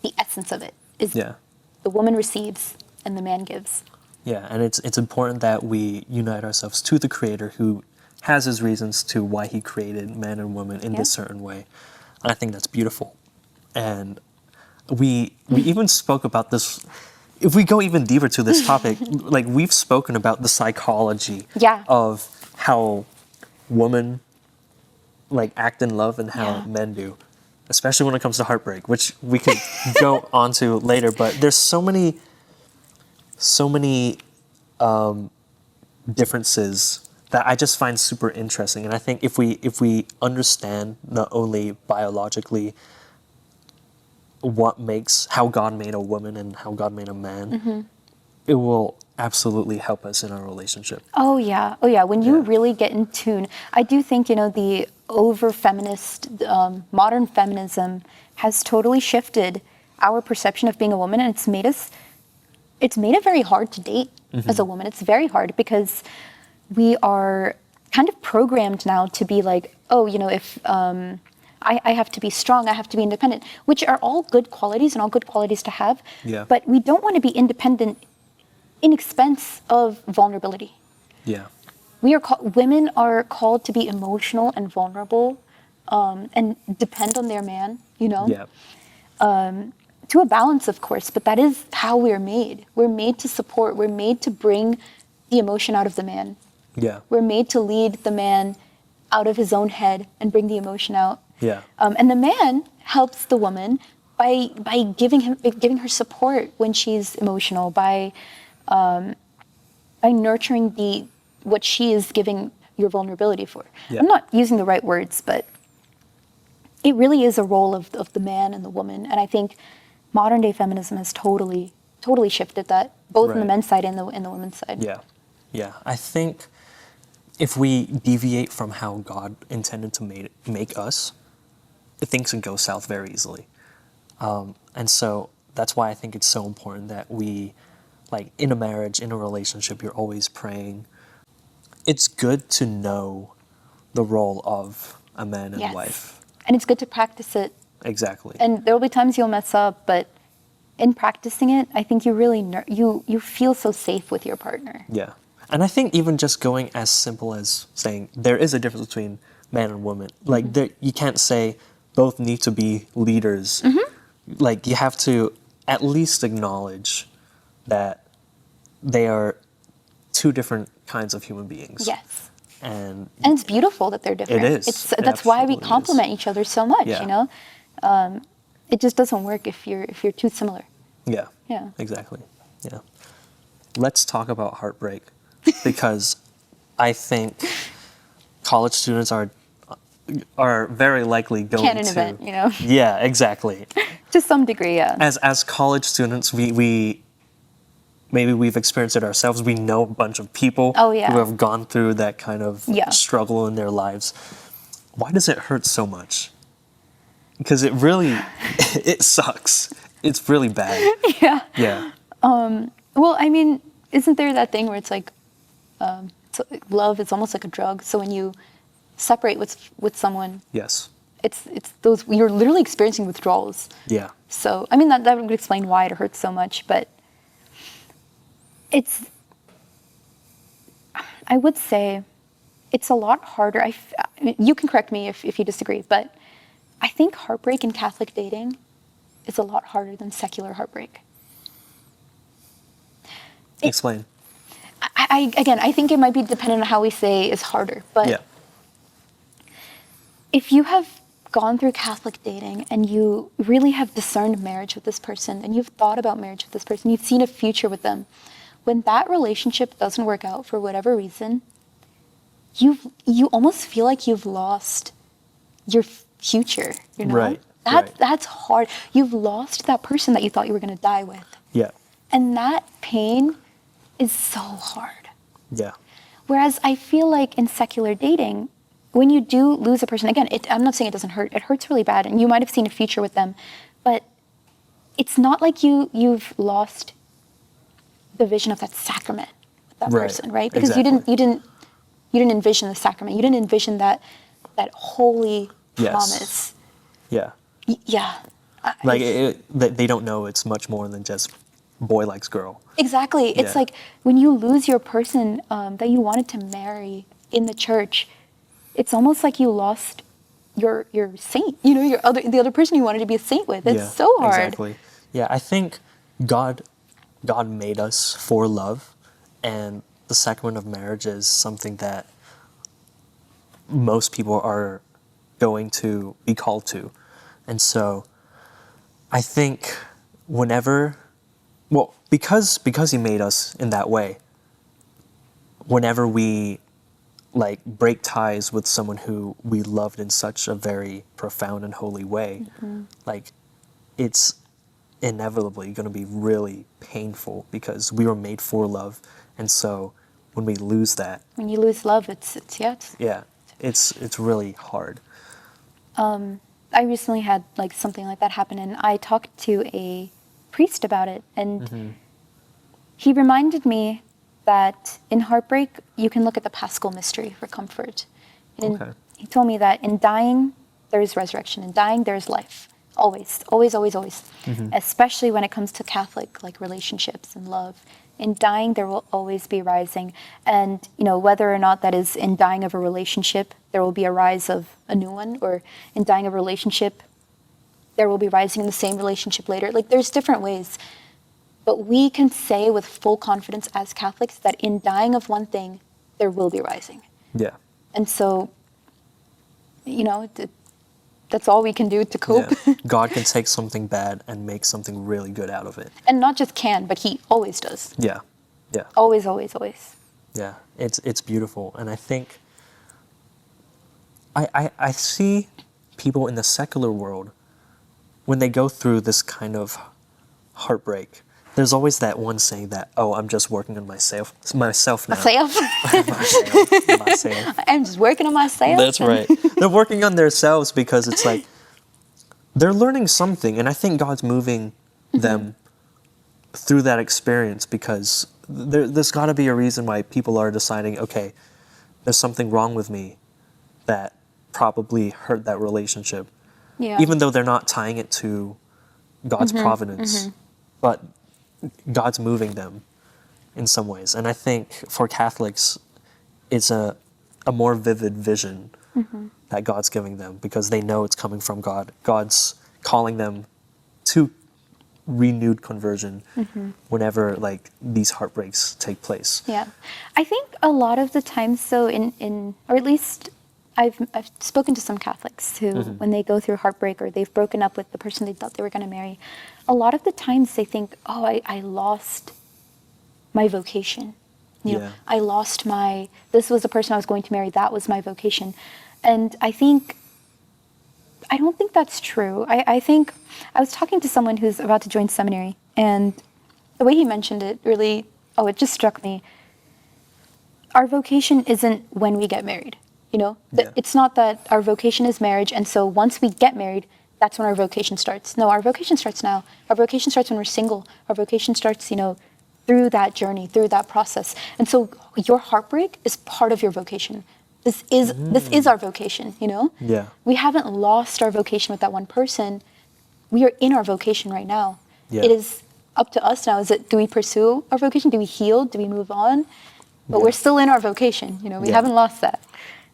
the essence of it is the woman receives and the man gives. Yeah, and it's important that we unite ourselves to the Creator who has his reasons to why he created man and woman in this certain way. And I think that's beautiful. And we even spoke about this. If we go even deeper to this topic, like we've spoken about the psychology of how women like act in love and how men do. especially when it comes to heartbreak, which we could go on to later. But there's so many differences that I just find super interesting. And I think if we understand not only biologically how God made a woman and how God made a man, it will absolutely help us in our relationship. Oh yeah, oh yeah. When you Yeah. really get in tune, I do think the over feminist, modern feminism has totally shifted our perception of being a woman, and it's made it very hard to date as a woman. It's very hard because we are kind of programmed now to be like, oh, if I have to be strong, I have to be independent, which are all good qualities and all good qualities to have. Yeah. But we don't want to be independent in expense of vulnerability. Yeah. Women are called to be emotional and vulnerable, and depend on their man. Yeah. To a balance, of course, but that is how we're made. We're made to support. We're made to bring the emotion out of the man. Yeah. We're made to lead the man out of his own head and bring the emotion out. Yeah. And the man helps the woman by giving her support when she's emotional, by nurturing what she is giving your vulnerability for. Yeah. I'm not using the right words, but it really is a role of the man and the woman. And I think modern day feminism has totally shifted that, both on the Right. men's side and the women's side. Yeah. Yeah. I think if we deviate from how God intended to make us, things can go south very easily. And so that's why I think it's so important that we, like in a marriage, in a relationship, you're always praying. It's good to know the role of a man and Yes. wife. And it's good to practice it. Exactly. And there will be times you'll mess up, but in practicing it, I think you really you feel so safe with your partner. Yeah. And I think even just going as simple as saying there is a difference between man and woman. Like you can't say both need to be leaders. Like you have to at least acknowledge that they are two different kinds of human beings. Yes. And And it's beautiful that they're different. It is. It That's why we absolutely is. complement each other so much, Yeah. It just doesn't work if you're too similar. yeah. Yeah. Exactly. Yeah. Let's talk about heartbreak because I think college students are very likely going Canon to event, Yeah, exactly. to some degree, yeah. As college students, we maybe we've experienced it ourselves. We know a bunch of people Oh, yeah. who have gone through that kind of Yeah. struggle in their lives. Why does it hurt so much? Because it really it sucks. It's really bad. Yeah. Yeah. Well, I mean, isn't there that thing where it's like, love is almost like a drug. So when you separate with someone, Yes. it's those you're literally experiencing withdrawals. Yeah. So I mean that would explain why it hurts so much. But I would say it's a lot harder. You can correct me if you disagree, but I think heartbreak in Catholic dating is a lot harder than secular heartbreak. Explain. I think it might be dependent on how we say is harder, but Yeah. if you have gone through Catholic dating and you really have discerned marriage with this person and you've thought about marriage with this person, you've seen a future with them, when that relationship doesn't work out for whatever reason, you almost feel like you've lost your future, Right, That, right. That's hard. You've lost that person that you thought you were going to die with. Yeah. And that pain is so hard. Yeah. Whereas I feel like in secular dating, when you do lose a person, again, I'm not saying it doesn't hurt. It hurts really bad, and you might have seen a future with them, but it's not like you've lost the vision of that sacrament with that Right, person, right? Because exactly. you didn't envision the sacrament. You didn't envision that holy Yes. promise. Yeah. Yeah. Like they don't know it's much more than just boy likes girl. Exactly. It's Yeah. like when you lose your person that you wanted to marry in the church, it's almost like you lost your saint. The other person you wanted to be a saint with. It's so hard. Exactly. Yeah, I think God made us for love, and the sacrament of marriage is something that most people are going to be called to. And so I think because he made us in that way, whenever we like break ties with someone who we loved in such a very profound and holy way, like it's inevitably going to be really painful because we were made for love. And so when we lose that, When you lose love, it's it's really hard. I recently had like something like that happen, and I talked to a priest about it, and he reminded me that in heartbreak you can look at the Paschal mystery for comfort. And Okay. he told me that in dying there is resurrection, in dying there is life. Always, always, always, always. Especially when it comes to Catholic like relationships and love. In dying there will always be rising, and whether or not that is in dying of a relationship, there will be a rise of a new one, or in dying of a relationship, there will be rising in the same relationship later. Like there's different ways, but we can say with full confidence as Catholics that in dying of one thing, there will be rising. Yeah. And so, that's all we can do to cope. Yeah. God can take something bad and make something really good out of it. And not just can, but he always does. Yeah. Yeah. Always, always, always. Yeah. It's beautiful. And I think I see people in the secular world, when they go through this kind of heartbreak, there's always that one saying that, oh, I'm just working on myself now. Myself? Myself. I'm just working on myself. That's right. They're working on themselves because it's like they're learning something, and I think God's moving them through that experience because there's got to be a reason why people are deciding, okay, there's something wrong with me that probably hurt that relationship, Yeah. even though they're not tying it to God's providence, but God's moving them in some ways. And I think for Catholics, it's a more vivid vision that God's giving them because they know it's coming from God. God's calling them to renewed conversion whenever like these heartbreaks take place. Yeah. I think a lot of the times, so or at least I've spoken to some Catholics who, when they go through heartbreak or they've broken up with the person they thought they were going to marry, a lot of the times they think, oh, I lost my vocation. I lost this was the person I was going to marry, that was my vocation. And I don't think that's true. I think, I was talking to someone who's about to join seminary, and the way he mentioned it really, it just struck me. Our vocation isn't when we get married. It's not that our vocation is marriage, and so once we get married, that's when our vocation starts. No, our vocation starts now. Our vocation starts when we're single. Our vocation starts, through that journey, through that process. And so your heartbreak is part of your vocation. This is our vocation, Yeah. We haven't lost our vocation with that one person. We are in our vocation right now. Yeah. It is up to us now. Do we pursue our vocation? Do we heal? Do we move on? But we're still in our vocation, we haven't lost that.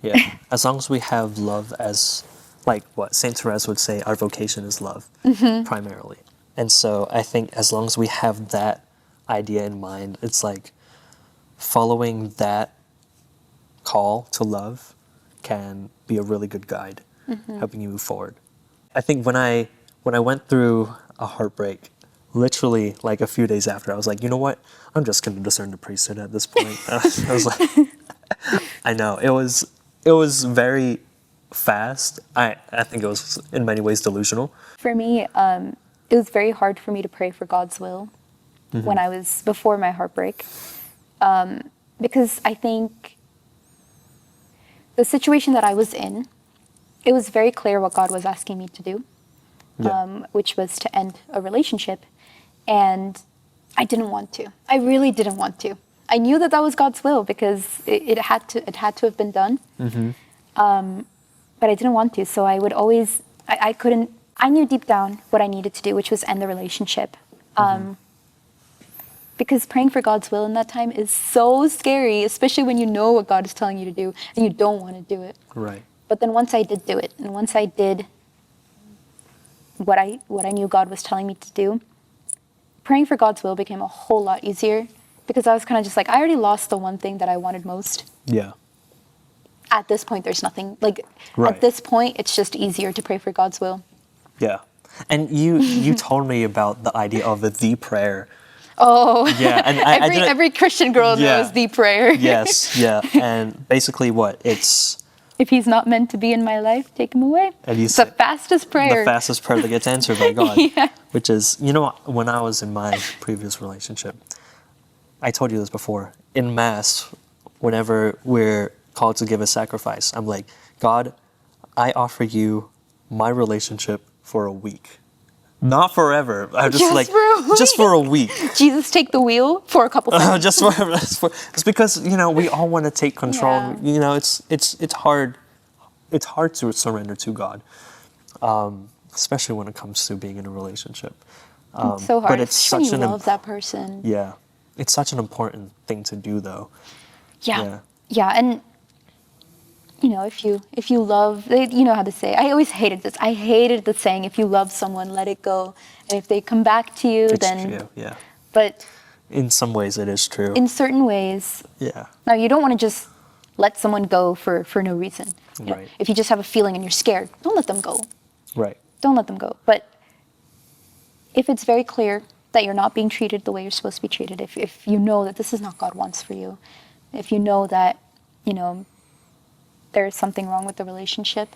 Yeah. As long as we have love as, like what Saint Therese would say, our vocation is love, primarily. And so I think as long as we have that idea in mind, it's like following that call to love can be a really good guide, helping you move forward. I think when I went through a heartbreak, literally like a few days after, I was like, you know what? I'm just going to discern the priesthood at this point. I was like, I know, it was very fast. I think it was in many ways delusional. For me, it was very hard for me to pray for God's will when I was before my heartbreak, because I think the situation that I was in, it was very clear what God was asking me to do, which was to end a relationship, and I didn't want to. I really didn't want to. I knew that was God's will because it had to have been done, but I didn't want to. So I would always, I couldn't. I knew deep down what I needed to do, which was end the relationship. Because praying for God's will in that time is so scary, especially when you know what God is telling you to do and you don't want to do it. Right. But then once I did do it, and once I did what I knew God was telling me to do, praying for God's will became a whole lot easier because I was kind of just like, I already lost the one thing that I wanted most. Yeah. At this point, there's nothing, Right. At this point, it's just easier to pray for God's will. Yeah. And you told me about the idea of the prayer. Oh, Yeah, and I didn't- every Christian girl Yeah. knows the prayer. Yes, yeah. And basically what? It's If he's not meant to be in my life, take him away. And you It's the say- fastest prayer. the fastest prayer that gets answered by God. Yeah. Which is, when I was in my previous relationship, I told you this before, in Mass, whenever we're called to give a sacrifice, I'm like, God, I offer you my relationship for a week. Not forever. I'm just Just like, for a week? just for a week. Jesus, take the wheel for a couple seconds. Just for it's because we all want to take control. Yeah. It's hard. It's hard to surrender to God, especially when it comes to being in a relationship. It's so hard. But it's Especially such when you an love that person. yeah, it's such an important thing to do, though. Yeah. Yeah. And if you love, you know how to say. I always hated this. I hated the saying, if you love someone, let it go. And if they come back to you, It's then. true. Yeah. But In some ways, it is true. in certain ways, Yeah. now you don't want to just let someone go for no reason. You know, Right. if you just have a feeling and you're scared, don't let them go. Right. Don't let them go. But if it's very clear that you're not being treated the way you're supposed to be treated, if you know that this is not God wants for you, if you know that, there is something wrong with the relationship,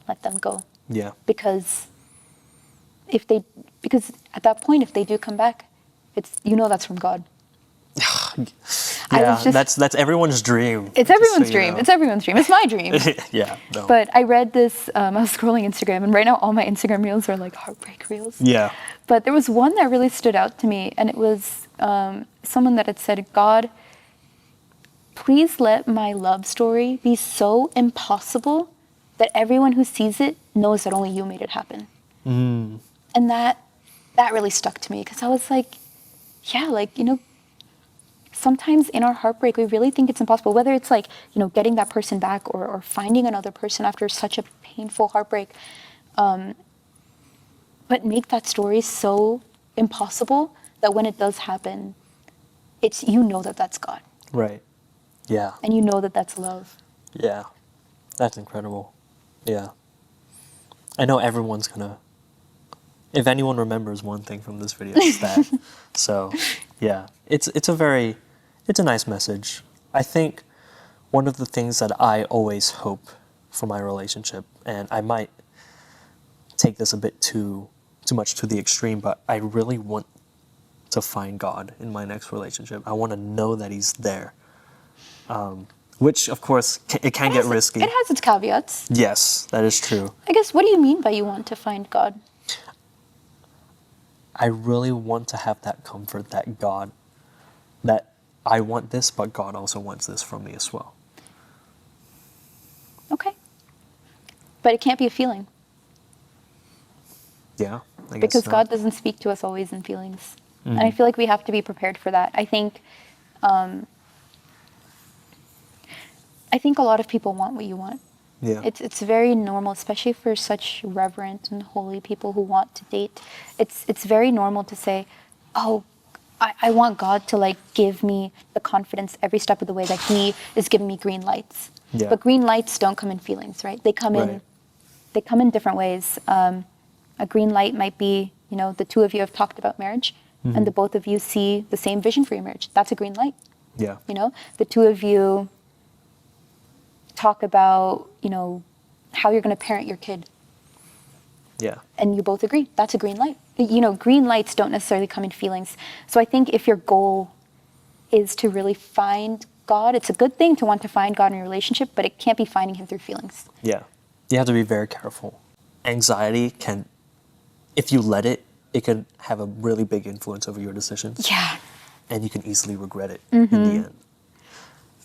let them go. Yeah. Because at that point, if they do come back, that's from God. I Yeah. was just- That's everyone's dream. It's just so everyone's you dream. know. It's everyone's dream. It's my dream. Yeah. No. But I read this, I was scrolling Instagram, and right now all my Instagram reels are like heartbreak reels. Yeah. But there was one that really stood out to me, and it was someone that had said, God, please let my love story be so impossible that everyone who sees it knows that only you made it happen. Mm. And that really stuck to me, because I was like, yeah, sometimes in our heartbreak, we really think it's impossible, whether it's like, getting that person back or finding another person after such a painful heartbreak. But make that story so impossible that when it does happen, it's, that that's God. Right. Yeah. And that that's love. Yeah. That's incredible. Yeah. I know everyone's gonna. If anyone remembers one thing from this video, it's that. So, yeah, it's a nice message. I think one of the things that I always hope for my relationship, and I might take this a bit too much to the extreme, but I really want to find God in my next relationship. I want to know that He's there. Which, of course, it can get risky. It has its caveats. Yes, that is true. I guess, what do you mean by you want to find God? I really want to have that comfort that I want this, but God also wants this from me as well. Okay. But it can't be a feeling. Yeah, I guess Because so. God doesn't speak to us always in feelings. And I feel like we have to be prepared for that. I think a lot of people want what you want. Yeah. It's very normal, especially for such reverent and holy people who want to date. It's very normal to say, oh, I want God to give me the confidence every step of the way that He is giving me green lights. Yeah. But green lights don't come in feelings, right? They come Right. in different ways. A green light might be, the two of you have talked about marriage, and the both of you see the same vision for your marriage. That's a green light. Yeah. The two of you talk about, how you're going to parent your kid, Yeah. and you both agree. That's a green light. Green lights don't necessarily come in feelings. So I think if your goal is to really find God, it's a good thing to want to find God in your relationship, but it can't be finding Him through feelings. Yeah. You have to be very careful. Anxiety can, if you let it, it can have a really big influence over your decisions. Yeah. And you can easily regret it in the end.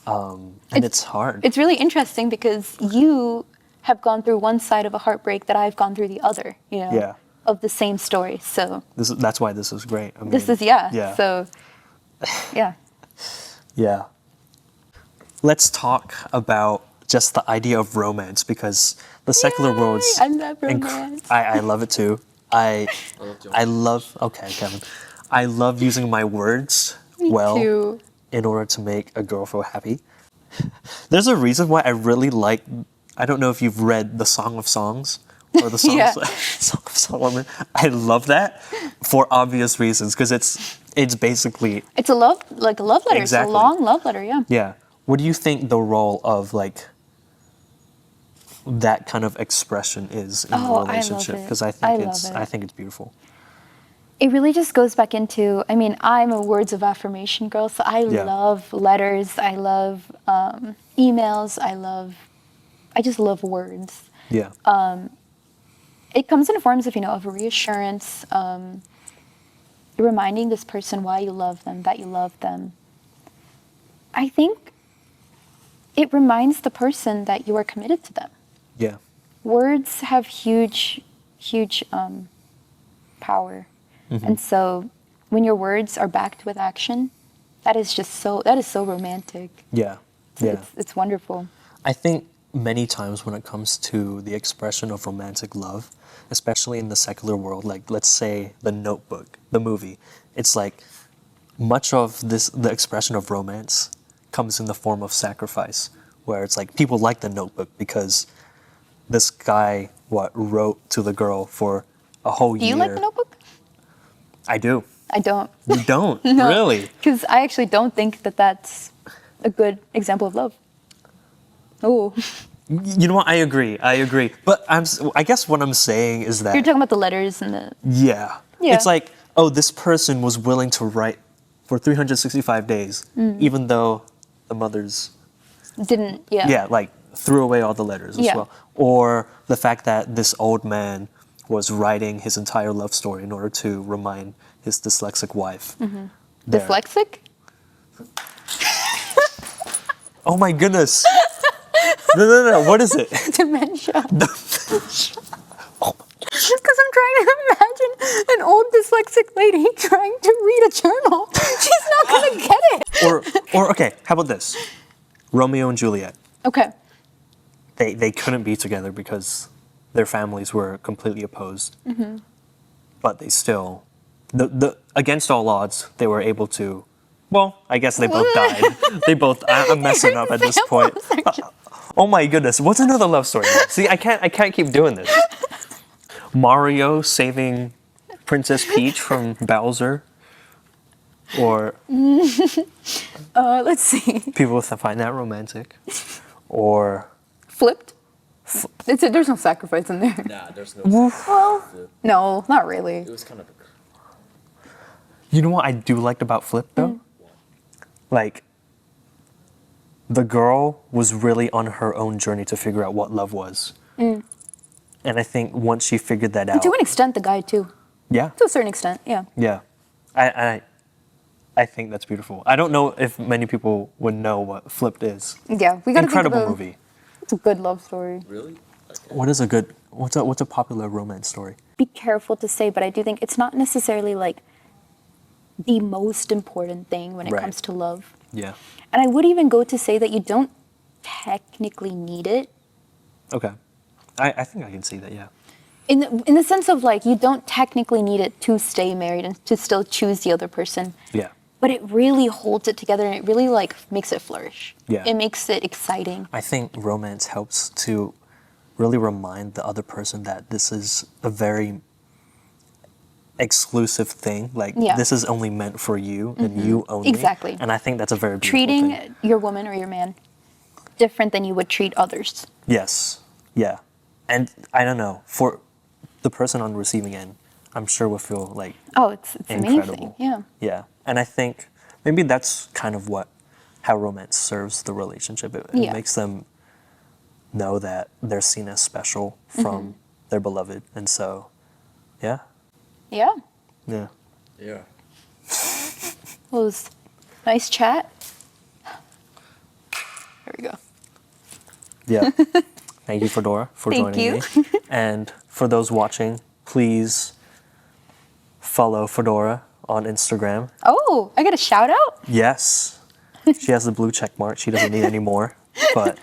And it's hard. It's really interesting because you have gone through one side of a heartbreak that I've gone through the other, Yeah. of the same story. So That's why this is great. I mean, this is, yeah. Yeah. So, yeah. Yeah. Let's talk about just the idea of romance, because the secular world's I love romance. I love it too. I love okay, Kevin. I love using my words well too. in order to make a girl feel happy. There's a reason why I really like, I don't know if you've read the Song of Songs, or the Songs, Yeah. Song of Solomon. I love that for obvious reasons because it's basically It's a love letter. Exactly. It's a long love letter. Yeah. yeah. What do you think the role of like that kind of expression is in Oh, a I love relationship? it. Because I love it. I think it's beautiful. It really just goes back into, I mean, I'm a words of affirmation girl, so I Yeah. love letters. I love emails. I just love words. Yeah. It comes in forms of, of reassurance, reminding this person why you love them, that you love them. I think it reminds the person that you are committed to them. Yeah. Words have huge power. And so when your words are backed with action, that is so romantic. Yeah. Yeah. It's wonderful. I think many times when it comes to the expression of romantic love, especially in the secular world, like let's say The Notebook, the movie, it's like much of the expression of romance comes in the form of sacrifice, where it's like people like The Notebook because this guy wrote to the girl for a whole year. Do you like The Notebook? I do. I don't. You don't? No, Really? because I actually don't think that that's a good example of love. Oh, You know what? I agree. But I guess what I'm saying is that you're talking about the letters and the. yeah. Yeah. It's like, oh, this person was willing to write for 365 days, even though the mothers, Didn't, yeah. like threw away all the letters as Yeah. well. Or the fact that this old man was writing his entire love story in order to remind his dyslexic wife. There. Dyslexic? Oh my goodness. No. What is it? Dementia. Oh, Because I'm trying to imagine an old dyslexic lady trying to read a journal. She's not going to get it. or okay, how about this? Romeo and Juliet. Okay. They couldn't be together because their families were completely opposed. But they still, the against all odds, they were able to. Well, I guess they both died. I'm messing up at this point. Oh my goodness, what's another love story? See, I can't keep doing this. Mario saving Princess Peach from Bowser, or Let's see. people find that romantic, or Flipped? There's no sacrifice in there. Nah, there's no. Well, no, not really. It was kind of. you know what I do like about Flip though? Like, the girl was really on her own journey to figure out what love was. And I think once she figured that out, To an extent, the guy too. yeah, To a certain extent, yeah. yeah, I think that's beautiful. I don't know if many people would know what Flipped is. Yeah, we got Incredible movie. It's a good love story. Really? Okay. What's a popular romance story? Be careful to say, but I do think it's not necessarily like the most important thing when it Right. comes to love. Yeah. And I would even go to say that you don't technically need it. Okay. I think I can see that. Yeah. In the sense of like you don't technically need it to stay married and to still choose the other person. Yeah. But it really holds it together and it really like makes it flourish. Yeah. It makes it exciting. I think romance helps to really remind the other person that this is a very exclusive thing. Like, Yeah. this is only meant for you and you only. Exactly. And I think that's a very beautiful Treating thing. your woman or your man different than you would treat others. Yes. Yeah. And I don't know, for the person on the receiving end, I'm sure will feel like Oh, it's incredible. amazing. Yeah. Yeah. And I think maybe that's kind of how romance serves the relationship. It Yeah. makes them know that they're seen as special from their beloved. And so, yeah. Yeah. Yeah. Yeah. Well, it was nice chat. There we go. Yeah. Thank you, Fedora, for Thank joining you. me. And for those watching, please follow Fedora on Instagram. Oh, I got a shout out? Yes. She has the blue check mark. She doesn't need any more, but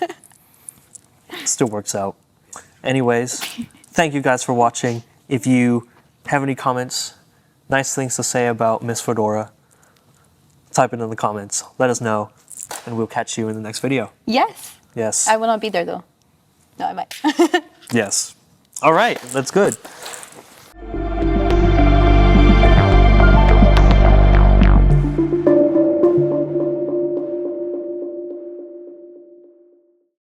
it still works out. Anyways, thank you guys for watching. If you have any comments, nice things to say about Miss Fedora, type it in the comments. Let us know, and we'll catch you in the next video. Yes. Yes. I will not be there though. No, I might. Yes. All right, that's good.